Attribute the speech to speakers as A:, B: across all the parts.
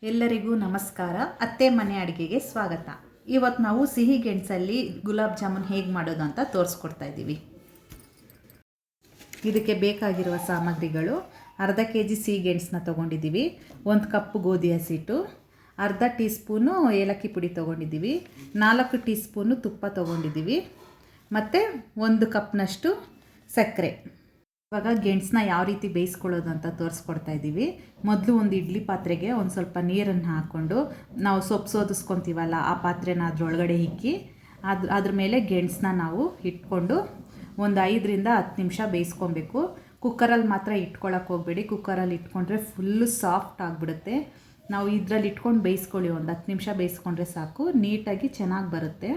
A: ಎಲ್ಲರಿಗೂ ನಮಸ್ಕಾರ. ಅತ್ತೆ ಮನೆ ಅಡುಗೆಗೆ ಸ್ವಾಗತ. ಇವತ್ತು ನಾವು ಸಿಹಿ ಗೆಣಸಲ್ಲಿ ಗುಲಾಬ್ ಜಾಮೂನ್ ಹೇಗೆ ಮಾಡೋದು ಅಂತ ತೋರಿಸ್ಕೊಡ್ತಾ ಇದ್ದೀವಿ. ಇದಕ್ಕೆ ಬೇಕಾಗಿರುವ ಸಾಮಗ್ರಿಗಳು: ಅರ್ಧ kg ಸಿಹಿ ಗೆಣಸನ್ನ ತೊಗೊಂಡಿದ್ದೀವಿ, 1 ಕಪ್ ಗೋಧಿ ಹಸಿಟ್ಟು, ಅರ್ಧ ಟೀ ಸ್ಪೂನು ಏಲಕ್ಕಿ ಪುಡಿ ತೊಗೊಂಡಿದ್ದೀವಿ, 4 ಟೀ ಸ್ಪೂನು ತುಪ್ಪ ತೊಗೊಂಡಿದ್ದೀವಿ, ಮತ್ತು 1 ಕಪ್ನಷ್ಟು ಸಕ್ಕರೆ. ಇವಾಗ ಗೆಣಸನ್ನ ಯಾವ ರೀತಿ ಬೇಯಿಸ್ಕೊಳ್ಳೋದು ಅಂತ ತೋರಿಸ್ಕೊಡ್ತಾ ಇದ್ದೀವಿ. ಮೊದಲು ಒಂದು ಇಡ್ಲಿ ಪಾತ್ರೆಗೆ ಒಂದು ಸ್ವಲ್ಪ ನೀರನ್ನು ಹಾಕ್ಕೊಂಡು ನಾವು ಸೊಪ್ಪು ಸೋದಿಸ್ಕೊತೀವಲ್ಲ ಆ ಪಾತ್ರೆನ ಅದರೊಳಗಡೆ ಇಕ್ಕಿ ಅದ್ರ ಮೇಲೆ ಗೆಣಸನ್ನ ನಾವು ಇಟ್ಕೊಂಡು ಒಂದು 5ರಿಂದ 10 ನಿಮಿಷ ಬೇಯಿಸ್ಕೊಬೇಕು. ಕುಕ್ಕರಲ್ಲಿ ಮಾತ್ರ ಇಟ್ಕೊಳ್ಳೋಕೆ ಹೋಗಬೇಡಿ. ಕುಕ್ಕರಲ್ಲಿ ಇಟ್ಕೊಂಡ್ರೆ ಫುಲ್ಲು ಸಾಫ್ಟ್ ಆಗಿಬಿಡುತ್ತೆ. ನಾವು ಇದರಲ್ಲಿ ಇಟ್ಕೊಂಡು ಬೇಯಿಸ್ಕೊಳ್ಳಿ. ಒಂದು 10 ನಿಮಿಷ ಬೇಯಿಸ್ಕೊಂಡ್ರೆ ಸಾಕು, ನೀಟಾಗಿ ಚೆನ್ನಾಗಿ ಬರುತ್ತೆ.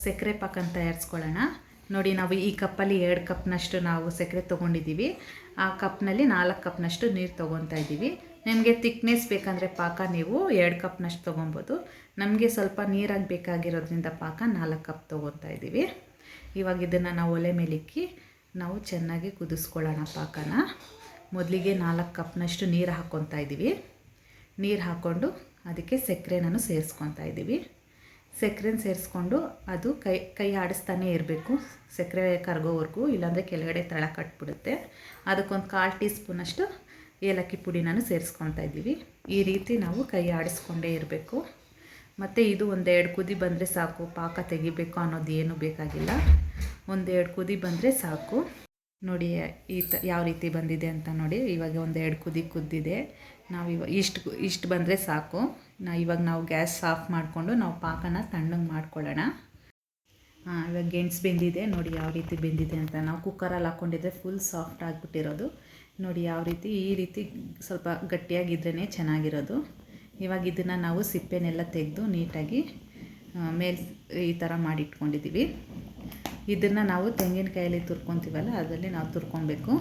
A: ಸಕ್ಕರೆ ಪಾಕನ ತಯಾರಿಸ್ಕೊಳ್ಳೋಣ. ನೋಡಿ, ನಾವು ಈ ಕಪ್ಪಲ್ಲಿ 2 ಕಪ್ನಷ್ಟು ನಾವು ಸಕ್ಕರೆ ತೊಗೊಂಡಿದ್ದೀವಿ. ಆ ಕಪ್ನಲ್ಲಿ 4 ಕಪ್ನಷ್ಟು ನೀರು ತೊಗೊತಾ ಇದ್ದೀವಿ. ನಿಮಗೆ ತಿಕ್ನೆಸ್ ಬೇಕಂದರೆ ಪಾಕ ನೀವು 2 ಕಪ್ನಷ್ಟು ತೊಗೊಬೋದು. ನಮಗೆ ಸ್ವಲ್ಪ ನೀರಾಗಿ ಬೇಕಾಗಿರೋದ್ರಿಂದ ಪಾಕ 4 ಕಪ್ ತೊಗೊತಾ ಇದ್ದೀವಿ. ಇವಾಗ ಇದನ್ನು ನಾವು ಒಲೆ ಮೇಲೆ ಇಕ್ಕಿ ನಾವು ಚೆನ್ನಾಗಿ ಕುದಿಸ್ಕೊಳ್ಳೋಣ ಪಾಕನ. ಮೊದಲಿಗೆ 4 ಕಪ್ನಷ್ಟು ನೀರು ಹಾಕ್ಕೊತಾ ಇದ್ದೀವಿ. ನೀರು ಹಾಕ್ಕೊಂಡು ಅದಕ್ಕೆ ಸಕ್ಕರೆನೂ ಸೇರಿಸ್ಕೊತಾ ಇದ್ದೀವಿ. ಸಕ್ಕರೆನ ಸೇರಿಸ್ಕೊಂಡು ಅದು ಕೈ ಆಡಿಸ್ತಾನೆ ಇರಬೇಕು, ಸಕ್ಕರೆ ಕರಗೋವರೆಗೂ, ಇಲ್ಲಾಂದರೆ ಕೆಳಗಡೆ ತಳ ಕಟ್ಬಿಡುತ್ತೆ. ಅದಕ್ಕೊಂದು 1/4 ಟೀ ಸ್ಪೂನಷ್ಟು ಏಲಕ್ಕಿ ಪುಡಿನೂ ಸೇರಿಸ್ಕೊತಾ ಇದ್ದೀವಿ. ಈ ರೀತಿ ನಾವು ಕೈ ಆಡಿಸ್ಕೊಂಡೇ ಇರಬೇಕು. ಮತ್ತು ಇದು 1-2 ಕುದಿ ಬಂದರೆ ಸಾಕು, ಪಾಕ ತೆಗಿಬೇಕು ಅನ್ನೋದು ಏನೂ ಬೇಕಾಗಿಲ್ಲ. 1-2 ಕುದಿ ಬಂದರೆ ಸಾಕು. ನೋಡಿ ಯಾವ ರೀತಿ ಬಂದಿದೆ ಅಂತ ನೋಡಿ. ಇವಾಗ 1-2 ಕುದಿ ಕುದ್ದಿದೆ. ನಾವು ಇಷ್ಟು ಬಂದರೆ ಸಾಕು. ಇವಾಗ ನಾವು ಗ್ಯಾಸ್ ಆಫ್ ಮಾಡಿಕೊಂಡು ನಾವು ಪಾಕನ ತಣ್ಣಗೆ ಮಾಡ್ಕೊಳ್ಳೋಣ. ಇವಾಗ ಗೆಣಸು ಬೆಂದಿದೆ ನೋಡಿ, ಯಾವ ರೀತಿ ಬೆಂದಿದೆ ಅಂತ. ನಾವು ಕುಕ್ಕರಲ್ಲಿ ಹಾಕ್ಕೊಂಡಿದ್ರೆ ಫುಲ್ ಸಾಫ್ಟ್ ಆಗಿಬಿಟ್ಟಿರೋದು. ನೋಡಿ ಯಾವ ರೀತಿ, ಈ ರೀತಿ ಸ್ವಲ್ಪ ಗಟ್ಟಿಯಾಗಿದ್ರೇ ಚೆನ್ನಾಗಿರೋದು. ಇವಾಗ ಇದನ್ನು ನಾವು ಸಿಪ್ಪೆನೆಲ್ಲ ತೆಗೆದು ನೀಟಾಗಿ ಈ ಥರ ಮಾಡಿಟ್ಕೊಂಡಿದ್ದೀವಿ. ಇದನ್ನು ನಾವು ತೆಂಗಿನಕಾಯಲ್ಲಿ ತುರ್ಕೊತೀವಲ್ಲ ಅದರಲ್ಲಿ ನಾವು ತುರ್ಕೊಬೇಕು.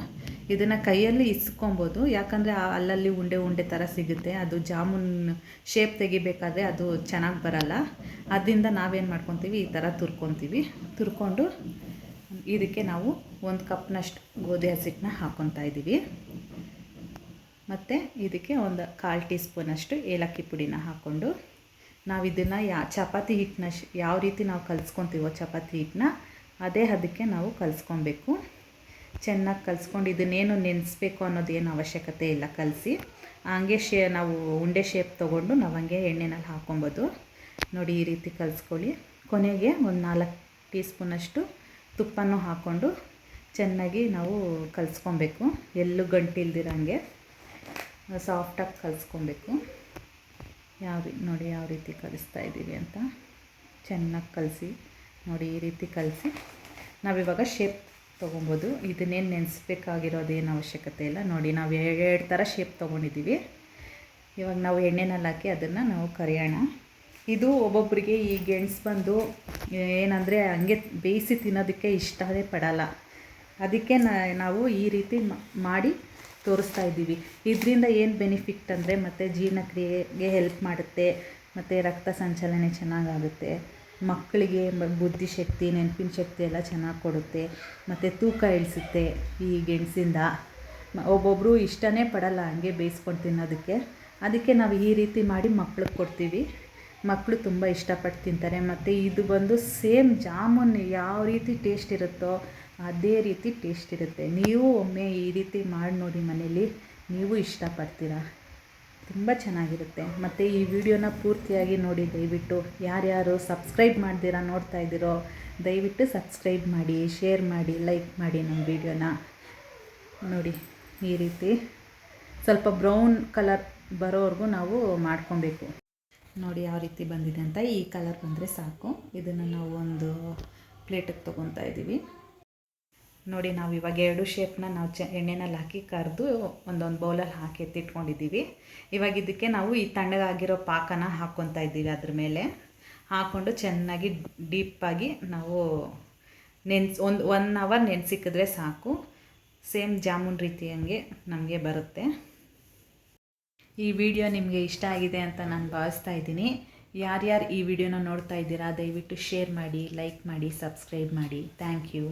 A: ಇದನ್ನು ಕೈಯಲ್ಲಿ ಇಸ್ಕೊಬೋದು, ಯಾಕಂದರೆ ಅಲ್ಲಲ್ಲಿ ಉಂಡೆ ಥರ ಸಿಗುತ್ತೆ. ಅದು ಜಾಮೂನ್ ಶೇಪ್ ತೆಗಿಬೇಕಾದ್ರೆ ಅದು ಚೆನ್ನಾಗಿ ಬರಲ್ಲ. ಅದರಿಂದ ನಾವೇನು ಮಾಡ್ಕೊತೀವಿ, ಈ ಥರ ತುರ್ಕೊಂಡು ಇದಕ್ಕೆ ನಾವು 1 ಕಪ್ನಷ್ಟು ಗೋಧಿ ಹಸಿಟ್ಟನ್ನ ಹಾಕ್ಕೊತಾ ಇದ್ದೀವಿ. ಮತ್ತು ಇದಕ್ಕೆ ಒಂದು 1/4 ಟೀ ಸ್ಪೂನಷ್ಟು ಏಲಕ್ಕಿ ಪುಡಿನ ಹಾಕ್ಕೊಂಡು ನಾವು ಇದನ್ನು ಚಪಾತಿ ಹಿಟ್ಟನ್ನ ಯಾವ ರೀತಿ ನಾವು ಕಲಿಸ್ಕೊತೀವೋ ಚಪಾತಿ ಹಿಟ್ಟನ್ನ ಅದೇ ಅದಕ್ಕೆ ನಾವು ಕಲಿಸ್ಕೊಬೇಕು. ಚೆನ್ನಾಗಿ ಕಲಿಸ್ಕೊಂಡು ಇದನ್ನೇನು ನೆನೆಸ್ಬೇಕು ಅನ್ನೋದೇನು ಅವಶ್ಯಕತೆ ಇಲ್ಲ. ಕಲಸಿ ಹಂಗೆ ನಾವು ಉಂಡೆ ಶೇಪ್ ತೊಗೊಂಡು ನಾವು ಹಂಗೆ ಎಣ್ಣೆನಲ್ಲಿ ಹಾಕ್ಕೊಬೋದು. ನೋಡಿ ಈ ರೀತಿ ಕಲಿಸ್ಕೊಳ್ಳಿ. ಕೊನೆಗೆ ಒಂದು 4 ಟೀ ಸ್ಪೂನಷ್ಟು ತುಪ್ಪನೂ ಹಾಕ್ಕೊಂಡು ಚೆನ್ನಾಗಿ ನಾವು ಕಲಿಸ್ಕೊಬೇಕು. ಎಲ್ಲೂ ಗಂಟಿಲ್ದಿರಂಗೆ ಸಾಫ್ಟಾಗಿ ಕಲಿಸ್ಕೊಬೇಕು. ನೋಡಿ ಯಾವ ರೀತಿ ಕಲಿಸ್ತಾ ಇದ್ದೀವಿ ಅಂತ. ಚೆನ್ನಾಗಿ ಕಲಸಿ ನೋಡಿ, ಈ ರೀತಿ ಕಲಸಿ ನಾವಿವಾಗ ಶೇಪ್ ತೊಗೊಬೋದು. ಇದನ್ನೇನು ನೆನೆಸ್ಬೇಕಾಗಿರೋದೇನು ಅವಶ್ಯಕತೆ ಇಲ್ಲ. ನೋಡಿ ನಾವು 2 ಥರ ಶೇಪ್ ತೊಗೊಂಡಿದ್ದೀವಿ. ಇವಾಗ ನಾವು ಎಣ್ಣೆನಲ್ಲಿ ಹಾಕಿ ಅದನ್ನು ನಾವು ಕರಿಯೋಣ. ಇದು ಒಬ್ಬೊಬ್ಬರಿಗೆ ಈ ಗೆಣಸು ಬಂದು ಏನಂದರೆ ಹಂಗೆ ಬೇಯಿಸಿ ತಿನ್ನೋದಕ್ಕೆ ಇಷ್ಟನೇ ಪಡಲ್ಲ. ಅದಕ್ಕೆ ನಾವು ಈ ರೀತಿ ಮಾಡಿ ತೋರಿಸ್ತಾ ಇದ್ದೀವಿ. ಇದರಿಂದ ಏನು ಬೆನಿಫಿಟ್ ಅಂದರೆ ಮತ್ತು ಜೀರ್ಣಕ್ರಿಯೆಗೆ ಹೆಲ್ಪ್ ಮಾಡುತ್ತೆ, ಮತ್ತು ರಕ್ತ ಸಂಚಲನೆ ಚೆನ್ನಾಗಾಗುತ್ತೆ, ಮಕ್ಕಳಿಗೆ ಬುದ್ಧಿಶಕ್ತಿ, ನೆನಪಿನ ಶಕ್ತಿ ಎಲ್ಲ ಚೆನ್ನಾಗಿ ಕೊಡುತ್ತೆ, ಮತ್ತು ತೂಕ ಇಳಿಸುತ್ತೆ ಈ ಗೆಣಸಿಂದ. ಒಬ್ಬೊಬ್ಬರು ಇಷ್ಟನೇ ಪಡಲ್ಲ ಹಂಗೆ ಬೇಯಿಸ್ಕೊಂಡು ತಿನ್ನೋದಕ್ಕೆ. ಅದಕ್ಕೆ ನಾವು ಈ ರೀತಿ ಮಾಡಿ ಮಕ್ಳಿಗೆ ಕೊಡ್ತೀವಿ. ಮಕ್ಕಳು ತುಂಬ ಇಷ್ಟಪಟ್ಟು ತಿಂತಾರೆ. ಮತ್ತು ಇದು ಬಂದು ಸೇಮ್ ಜಾಮೂನ್ ಯಾವ ರೀತಿ ಟೇಸ್ಟ್ ಇರುತ್ತೋ ಅದೇ ರೀತಿ ಟೇಸ್ಟ್ ಇರುತ್ತೆ. ನೀವು ಒಮ್ಮೆ ಈ ರೀತಿ ಮಾಡಿ ನೋಡಿ ಮನೇಲಿ, ನೀವು ಇಷ್ಟಪಡ್ತೀರ. ತುಂಬ ಚೆನ್ನಾಗಿರುತ್ತೆ. ಮತ್ತು ಈ ವಿಡಿಯೋನ ಪೂರ್ತಿಯಾಗಿ ನೋಡಿ ದಯವಿಟ್ಟು. ಯಾರ್ಯಾರು ಸಬ್ಸ್ಕ್ರೈಬ್ ಮಾಡ್ದಿರಾ ನೋಡ್ತಾ ಇದ್ದೀರೋ ದಯವಿಟ್ಟು ಸಬ್ಸ್ಕ್ರೈಬ್ ಮಾಡಿ, ಶೇರ್ ಮಾಡಿ, ಲೈಕ್ ಮಾಡಿ ನಮ್ಮ ವಿಡಿಯೋನ. ನೋಡಿ ಈ ರೀತಿ ಸ್ವಲ್ಪ ಬ್ರೌನ್ ಕಲರ್ ಬರೋವರೆಗೂ ನಾವು ಮಾಡ್ಕೊಬೇಕು. ನೋಡಿ ಯಾವ ರೀತಿ ಬಂದಿದೆ ಅಂತ. ಈ ಕಲರ್ ಬಂದರೆ ಸಾಕು. ಇದನ್ನು ನಾವು ಒಂದು ಪ್ಲೇಟಿಗೆ ತೊಗೊತಾ ಇದ್ದೀವಿ. ನೋಡಿ ನಾವು ಇವಾಗ 2 ಶೇಪ್ನ ನಾವು ಎಣ್ಣೆನಲ್ಲಿ ಹಾಕಿ ಕರೆದು ಒಂದೊಂದು ಬೌಲಲ್ಲಿ ಹಾಕಿ ಎತ್ತಿಟ್ಕೊಂಡಿದ್ದೀವಿ. ಇವಾಗ ಇದಕ್ಕೆ ನಾವು ಈ ತಣ್ಣಗಾಗಿರೋ ಪಾಕನ ಹಾಕ್ಕೊತಾ ಇದ್ದೀವಿ. ಅದ್ರ ಮೇಲೆ ಹಾಕ್ಕೊಂಡು ಚೆನ್ನಾಗಿ ಡೀಪಾಗಿ ನಾವು ಒಂದು 1 ಅವರ್ ನೆನೆಸಿಕ್ಕಿದ್ರೆ ಸಾಕು. ಸೇಮ್ ಜಾಮೂನ್ ರೀತಿ ಹಂಗೆ ನಮಗೆ ಬರುತ್ತೆ. ಈ ವಿಡಿಯೋ ನಿಮಗೆ ಇಷ್ಟ ಆಗಿದೆ ಅಂತ ನಾನು ಭಾವಿಸ್ತಾ ಇದ್ದೀನಿ. ಯಾರ್ಯಾರು ಈ ವಿಡಿಯೋನ ನೋಡ್ತಾ ಇದ್ದೀರಾ ದಯವಿಟ್ಟು ಶೇರ್ ಮಾಡಿ, ಲೈಕ್ ಮಾಡಿ, ಸಬ್ಸ್ಕ್ರೈಬ್ ಮಾಡಿ. Thank you.